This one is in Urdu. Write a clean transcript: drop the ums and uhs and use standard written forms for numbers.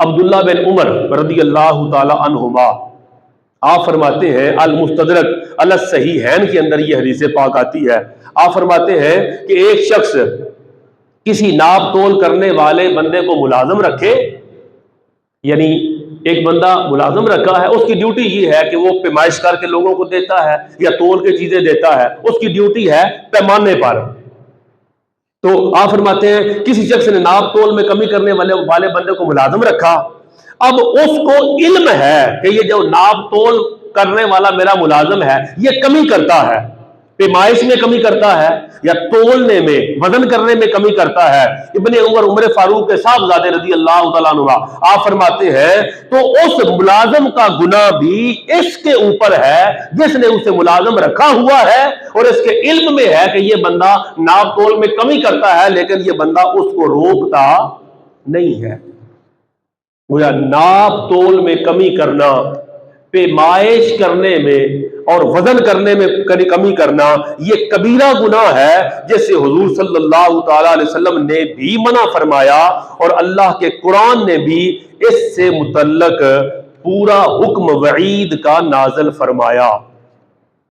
عبداللہ بن عمر رضی اللہ تعالی عنہما آپ فرماتے ہیں، المستدرک علی الصحیحین کے اندر یہ حدیث پاک آتی ہے، آپ فرماتے ہیں کہ ایک شخص کسی ناپ تول کرنے والے بندے کو ملازم رکھے، یعنی ایک بندہ ملازم رکھا ہے، اس کی ڈیوٹی یہ ہے کہ وہ پیمائش کر کے لوگوں کو دیتا ہے یا تول کے چیزیں دیتا ہے، اس کی ڈیوٹی ہے پیمانے پر۔ تو آپ فرماتے ہیں کسی شخص نے ناپ تول میں کمی کرنے والے بندے کو ملازم رکھا، اب اس کو علم ہے کہ یہ جو ناپ تول کرنے والا میرا ملازم ہے یہ کمی کرتا ہے، پیمائش میں کمی کرتا ہے یا تولنے میں وزن کرنے میں کمی کرتا ہے۔ ابن عمر فاروق کے صاحبزادے رضی اللہ تعالیٰ عنہ آپ فرماتے ہیں تو اس ملازم کا گناہ بھی اس کے اوپر ہے جس نے اسے ملازم رکھا ہوا ہے اور اس کے علم میں ہے کہ یہ بندہ ناپ تول میں کمی کرتا ہے لیکن یہ بندہ اس کو روکتا نہیں ہے۔ گویا ناپ تول میں کمی کرنا، پیمائش کرنے میں اور وزن کرنے میں کمی کرنا یہ کبیرہ گناہ ہے جس سے حضور صلی اللہ تعالی علیہ وسلم نے بھی منع فرمایا اور اللہ کے قرآن نے بھی اس سے متعلق پورا حکم وعید کا نازل فرمایا۔